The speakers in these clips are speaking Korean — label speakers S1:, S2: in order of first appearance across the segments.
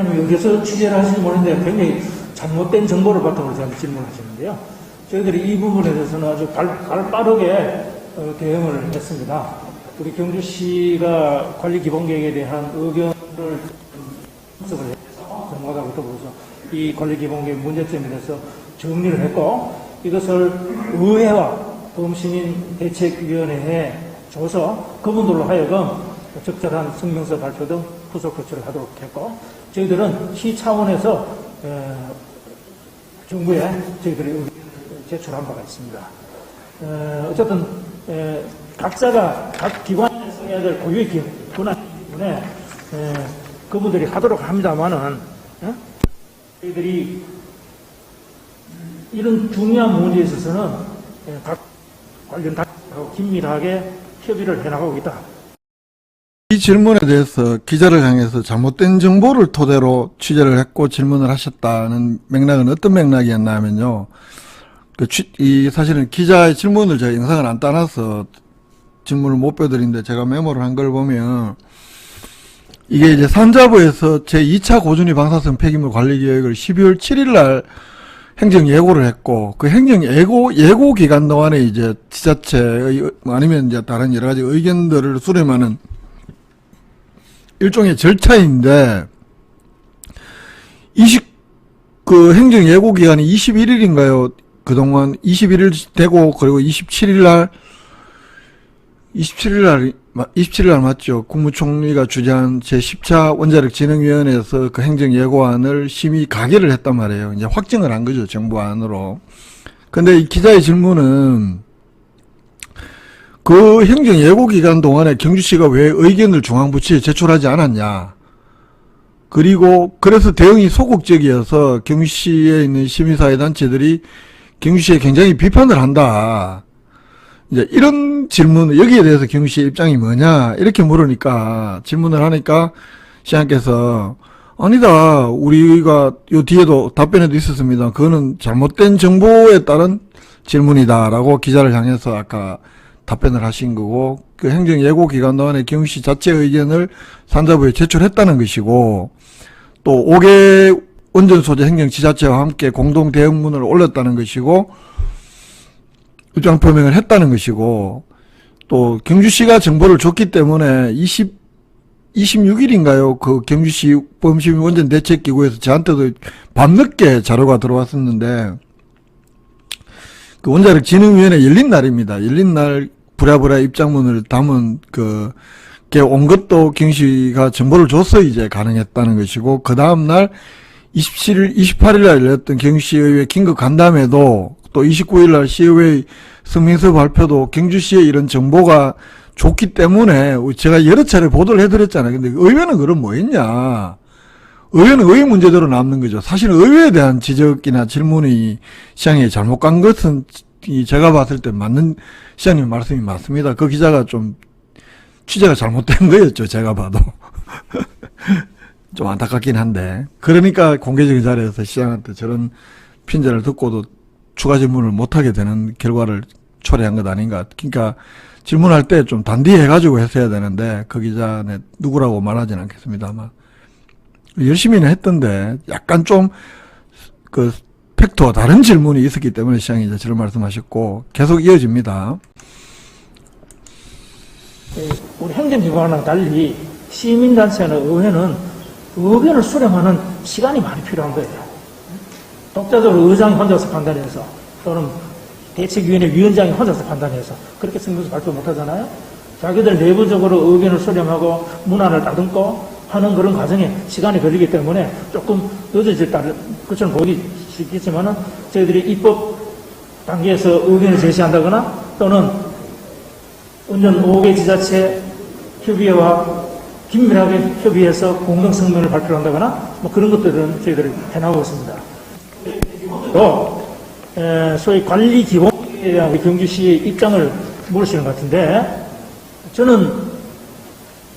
S1: 여기서 취재를 하시는 모르는데 굉장히 잘못된 정보를 바탕으로 저한테 질문하시는데요. 저희들이 이 부분에 대해서는 아주 빠르게 대응을 했습니다. 우리 경주시가 관리기본계획에 대한 의견을 분석을 해서 전문가들부터 보고서 이 관리기본계획 문제점에 대해서 정리를 했고, 이것을 의회와 범시민대책위원회에 줘서 그분들로 하여금 적절한 성명서 발표 등 후속 조치를 하도록 했고, 저희들은 시 차원에서 정부에 저희들이 의견을 제출한 바가 있습니다. 어쨌든 각자가 각 기관에서 해야 될 고유의 권한이기 때문에 그분들이 하도록 합니다만은 저희들이 이런 중요한 문제에 있어서는 각 관련 단체하고 긴밀하게 협의를 해나가고 있다.
S2: 이 질문에 대해서 기자를 향해서 잘못된 정보를 토대로 취재를 했고 질문을 하셨다는 맥락은 어떤 맥락이었냐면요. 사실은 기자의 질문을 제가 영상을 안 따놔서 질문을 못 빼드리는데, 제가 메모를 한 걸 보면 이게 이제 산자부에서 제2차 고준위 방사성 폐기물 관리 계획을 12월 7일 날 행정 예고를 했고, 그 행정 예고 기간 동안에 이제 지자체의 아니면 이제 다른 여러 가지 의견들을 수렴하는 일종의 절차인데, 그 행정 예고 기간이 21일인가요? 그동안 21일 되고, 그리고 27일 날 맞죠? 국무총리가 주재한 제10차 원자력 진흥위원회에서 그 행정 예고안을 심의 가결을 했단 말이에요. 이제 확정을 한 거죠, 정부 안으로. 근데 이 기자의 질문은 그 행정 예고 기간 동안에 경주시가 왜 의견을 중앙부처에 제출하지 않았냐. 그리고 그래서 대응이 소극적이어서 경주시에 있는 시민사회단체들이 경주시에 굉장히 비판을 한다. 이제 이런 질문, 여기에 대해서 경주시의 입장이 뭐냐, 이렇게 물으니까, 질문을 하니까 시장께서 아니다, 우리가 요 뒤에도 답변에도 있었습니다. 그거는 잘못된 정보에 따른 질문이다라고 기자를 향해서 아까 답변을 하신 거고, 그 행정 예고 기간 동안에 경주시 자체 의견을 산자부에 제출했다는 것이고, 또 5개 원전 소재 행정 지자체와 함께 공동 대응문을 올렸다는 것이고, 입장 표명을 했다는 것이고, 또 경주시가 정보를 줬기 때문에 26일인가요? 그 경주시 범시민 원전 대책기구에서 저한테도 밤늦게 자료가 들어왔었는데, 그 원자력 진흥위원회 열린 날입니다. 열린 날 부랴부랴 입장문을 담은 걔 온 것도 경주시가 정보를 줘서 이제 가능했다는 것이고, 그 다음날 28일 날 열렸던 경주시의회 긴급 간담회도, 또 29일 날 시의회 성명서 발표도 경주시의 이런 정보가 좋기 때문에 제가 여러 차례 보도를 해드렸잖아요. 근데 의회는 그럼 뭐 했냐. 의회는 의회 문제대로 남는 거죠. 사실 의회에 대한 지적이나 질문이 시장에 잘못 간 것은 제가 봤을 때 맞는, 시장님 말씀이 맞습니다. 그 기자가 좀 취재가 잘못된 거였죠. 제가 봐도. 좀 안타깝긴 한데. 그러니까 공개적인 자리에서 시장한테 저런 핀잔을 듣고도 추가 질문을 못하게 되는 결과를 초래한 것 아닌가. 그러니까 질문할 때 좀 단디해가지고 했어야 되는데, 그 기자는 누구라고 말하진 않겠습니다만 열심히는 했던데 약간 좀 그 팩트와 다른 질문이 있었기 때문에 시장이 이제 저런 말씀하셨고, 계속 이어집니다.
S1: 우리 행정기관과 달리 시민단체나 의회는 의견을 수렴하는 시간이 많이 필요한 거예요. 독자적으로 의장 혼자서 판단해서, 또는 대책위원회 위원장이 혼자서 판단해서 그렇게 성명서 발표 못하잖아요. 자기들 내부적으로 의견을 수렴하고 문안을 다듬고 하는 그런 과정에 시간이 걸리기 때문에 조금 늦어졌다는 것처럼 보기 쉽겠지만은, 저희들이 입법 단계에서 의견을 제시한다거나, 또는 원전 5개 지자체 협의회와 긴밀하게 협의해서 공동 성명을 발표한다거나 뭐 그런 것들은 저희들이 해나가고 있습니다. 또 소위 관리 기본계획에 대한 우리 경주시의 입장을 물으시는 것 같은데, 저는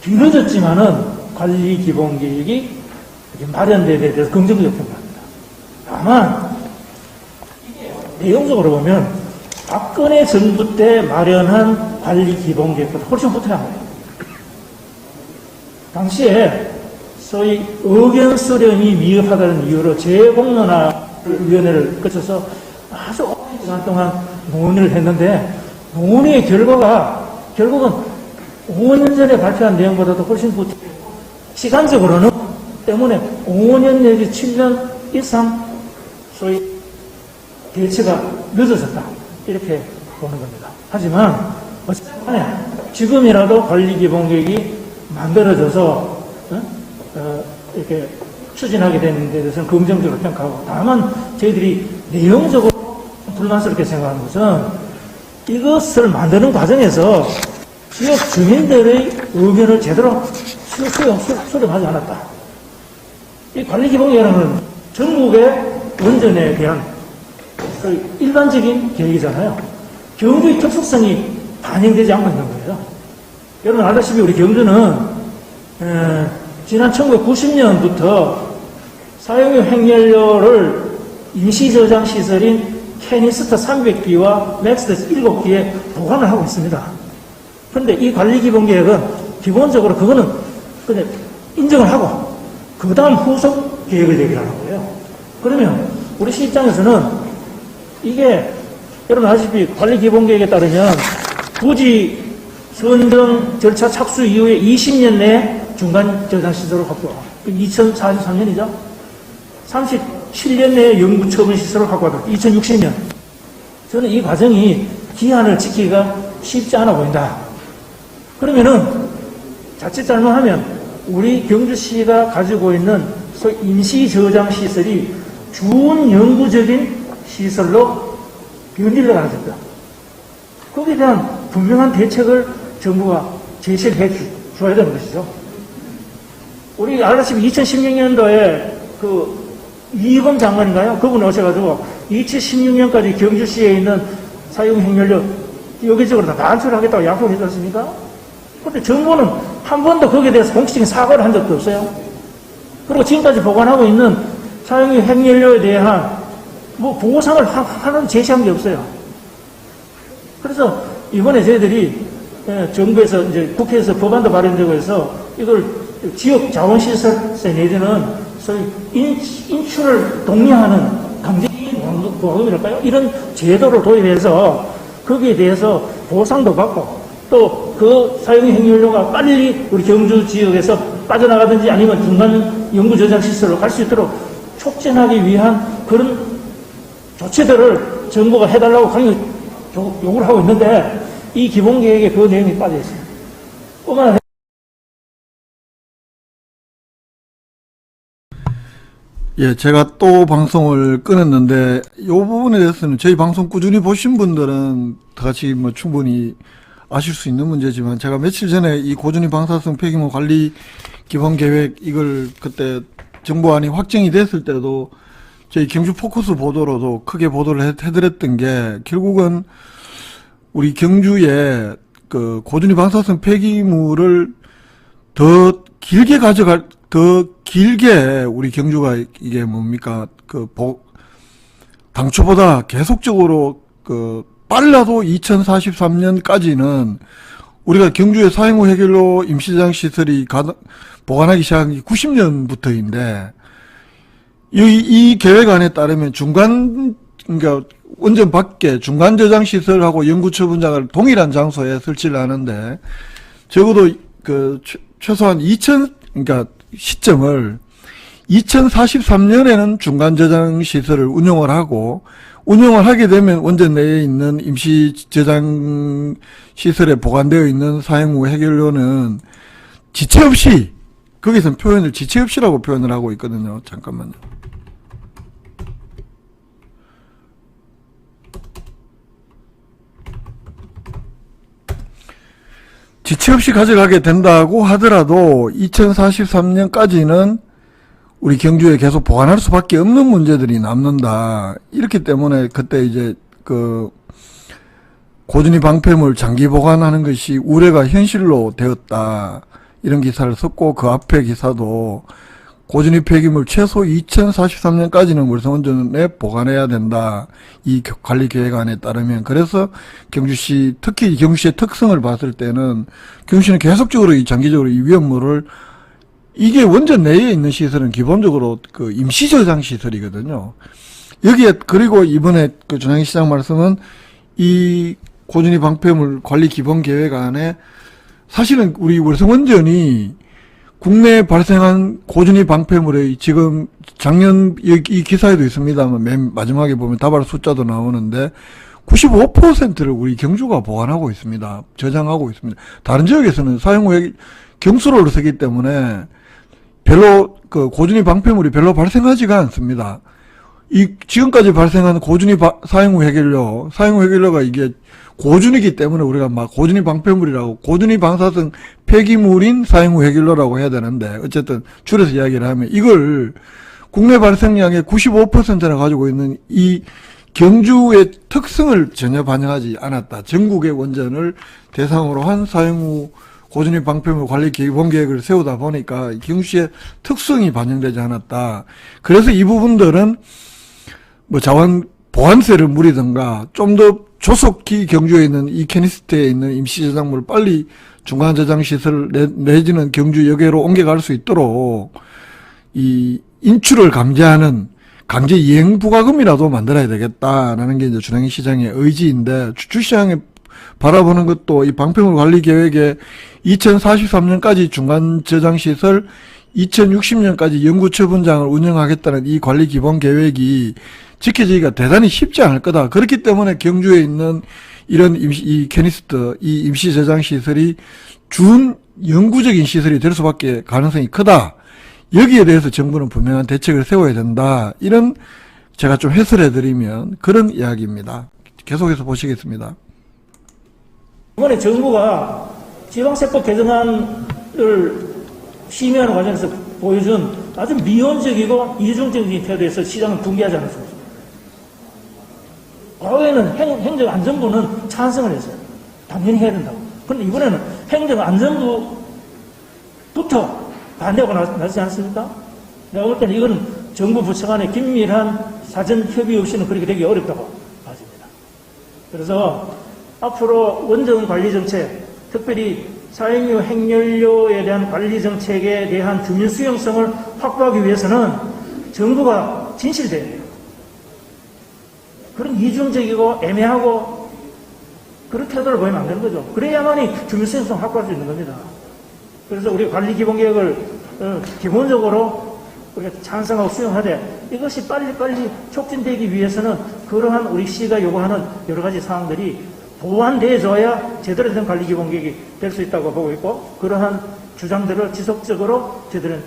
S1: 뒤늦었지만은 관리 기본계획이 마련된 데 대해서 긍정적으로 평가합니다. 다만 내용적으로 보면 박근혜 정부 때 마련한 관리 기본계획보다 훨씬 호탕한 거예요. 당시에 소위 의견 수렴이 미흡하다는 이유로 재공론화위원회를 거쳐서 아주 오랜 시간 동안 논의를 했는데, 논의의 결과가 결국은 5년 전에 발표한 내용보다도 훨씬 시간적으로는 때문에 5년 내지 7년 이상 소위 대처가 늦어졌다, 이렇게 보는 겁니다. 하지만 어쨌든 간에 지금이라도 관리기본계획이 만들어져서 이렇게 추진하게 되는 데 대해서는 긍정적으로 평가하고, 다만 저희들이 내용적으로 불만스럽게 생각하는 것은 이것을 만드는 과정에서 지역 주민들의 의견을 제대로 수렴하지 않았다. 이 관리기본계획은 전국의 원전에 대한 일반적인 계획이잖아요. 경주의 특수성이 반영되지 않고 있는 거예요. 여러분 알다시피 우리 경주는 지난 1990년부터 사용유 핵연료를 임시저장시설인 캐니스터 300기와 맥스데스 7기에 보관을 하고 있습니다. 그런데 이 관리기본계획은 기본적으로 그거는 그냥 인정을 하고 그 다음 후속 계획을 얘기를 하는 거예요. 그러면 우리 시 입장에서는 이게 여러분 아시다시피 관리기본계획에 따르면 부지 선정 절차 착수 이후에 20년 내에 중간 저장시설을 확보하고, 2043년이죠. 37년 내에 영구처분시설을 확보하고, 2060년. 저는 이 과정이 기한을 지키기가 쉽지 않아 보인다. 그러면은 자칫 잘못하면 우리 경주시가 가지고 있는 소위 임시저장시설이 준영구적인 시설로 변질러가는 겁니다. 거기에 대한 분명한 대책을 정부가 제시를 해 줘야 되는 것이죠. 우리 알다시피 2016년도에 그 이범 장관인가요? 그분 오셔가지고 2016년까지 경주시에 있는 사용 핵연료 여기저기로 다 반출하겠다고 약속해 줬습니까? 그런데 정부는 한 번도 거기에 대해서 공식적인 사과를 한 적도 없어요. 그리고 지금까지 보관하고 있는 사용유 핵연료에 대한 뭐 보상을 하는 제시한 게 없어요. 그래서 이번에 저희들이 정부에서 이제 국회에서 법안도 발의되고 해서 이걸 지역 자원시설세 내지는 소위 인출을 독려하는 강제적인 보험이랄까요? 이런 제도를 도입해서 거기에 대해서 보상도 받고 또 그 사용 핵연료가 빨리 우리 경주 지역에서 빠져나가든지 아니면 중간 연구 저장 시설로 갈 수 있도록 촉진하기 위한 그런 조치들을 정부가 해달라고 강력 요구를 하고 있는데 이 기본계획에 그 내용이 빠져 있습니다. 뿐만 아니라
S2: 예, 제가 또 방송을 끊었는데 이 부분에 대해서는 저희 방송 꾸준히 보신 분들은 다 같이 뭐 충분히 아실 수 있는 문제지만, 제가 며칠 전에 이 고준위 방사성 폐기물 관리 기본 계획 이걸 그때 정부안이 확정이 됐을 때도 저희 경주 포커스 보도로도 크게 보도를 해드렸던 게, 결국은 우리 경주에 그 고준위 방사성 폐기물을 더 길게 우리 경주가 이게 뭡니까 당초보다 계속적으로 빨라도 2043년까지는 우리가 경주의 사용후 해결로 임시저장 시설이 보관하기 시작한 게 90년부터인데, 이 계획안에 따르면 그러니까 원전 밖에 중간 저장 시설하고 연구 처분장을 동일한 장소에 설치를 하는데, 적어도 최소한 그러니까 시점을 2043년에는 중간 저장 시설을 운영을 하게 되면 원전 내에 있는 임시 저장 시설에 보관되어 있는 사용 후 해결료는 지체 없이, 거기서는 표현을 지체 없이라고 표현을 하고 있거든요. 잠깐만요. 지체 없이 가져가게 된다고 하더라도 2043년까지는 우리 경주에 계속 보관할 수밖에 없는 문제들이 남는다. 이렇기 때문에 그때 이제 고준위 방패물 장기 보관하는 것이 우려가 현실로 되었다. 이런 기사를 썼고, 그 앞에 기사도 고준위 폐기물 최소 2043년까지는 월성원전에 보관해야 된다. 이 관리 계획안에 따르면. 그래서 경주시, 특히 경주시의 특성을 봤을 때는 경주시는 계속적으로 장기적으로 이 위험물을 이게 원전 내에 있는 시설은 기본적으로 그 임시 저장 시설이거든요. 여기에, 그리고 이번에 그 전양희 시장 말씀은 이 고준위 방패물 관리 기본 계획 안에 사실은 우리 월성원전이 국내에 발생한 고준위 방패물의 지금 작년 이 기사에도 있습니다만 맨 마지막에 보면 다발 숫자도 나오는데 95%를 우리 경주가 보관하고 있습니다. 저장하고 있습니다. 다른 지역에서는 사용 후에 경수로를 쓰기 때문에 별로 그 고준위 방패물이 별로 발생하지가 않습니다. 이 지금까지 발생한 고준위 사용 후 해결료가 이게 고준위기 때문에 우리가 막 고준위 방패물이라고, 고준위 방사성 폐기물인 사용 후 해결료라고 해야 되는데, 어쨌든 줄여서 이야기를 하면 이걸 국내 발생량의 95%나 가지고 있는 이 경주의 특성을 전혀 반영하지 않았다. 전국의 원전을 대상으로 한 사용 후 고준위 방패물 관리 기본 계획을 세우다 보니까 경주시의 특성이 반영되지 않았다. 그래서 이 부분들은 뭐 자원 보완세를 물이든가 좀 더 조속히 경주에 있는 이 캐니스트에 있는 임시 저장물을 빨리 중간 저장 시설 내지는 경주 여계로 옮겨갈 수 있도록 이 인출을 감지하는 강제 이행 부과금이라도 만들어야 되겠다라는 게 이제 전양희 시장의 의지인데, 주시장에 바라보는 것도 이 방패물 관리 계획에 2043년까지 중간 저장 시설, 2060년까지 영구 처분장을 운영하겠다는 이 관리 기본 계획이 지켜지기가 대단히 쉽지 않을 거다. 그렇기 때문에 경주에 있는 이런 이 캐니스터, 이 임시 저장 시설이 준 영구적인 시설이 될 수밖에 가능성이 크다. 여기에 대해서 정부는 분명한 대책을 세워야 된다. 이런 제가 좀 해설해드리면 그런 이야기입니다. 계속해서 보시겠습니다.
S1: 이번에 정부가 지방세법 개정안을 심의하는 과정에서 보여준 아주 미온적이고 이중적인 태도에서 시장을 붕괴하지 않았습니다. 과거에는 행정안전부는 찬성을 했어요. 당연히 해야 된다고. 그런데 이번에는 행정안전부부터 반대하고 나서지 않습니까? 내가 볼 때는 이건 정부 부처 간의 긴밀한 사전 협의 없이는 그렇게 되기 어렵다고 봐집니다. 그래서 앞으로 원전 관리 정책, 특별히 사용유 핵연료에 대한 관리 정책에 대한 주민 수용성을 확보하기 위해서는 정부가 진실돼야 돼요. 그런 이중적이고 애매하고 그런 태도를 보이면 안 되는 거죠. 그래야만이 주민 수용성을 확보할 수 있는 겁니다. 그래서 우리 관리 기본 계획을 기본적으로 우리가 찬성하고 수용하되, 이것이 빨리빨리 촉진되기 위해서는 그러한 우리 시가 요구하는 여러 가지 사항들이 보완되어줘야 제대로 된 관리 기본 계획이 될 수 있다고 보고 있고, 그러한 주장들을 지속적으로 저희들은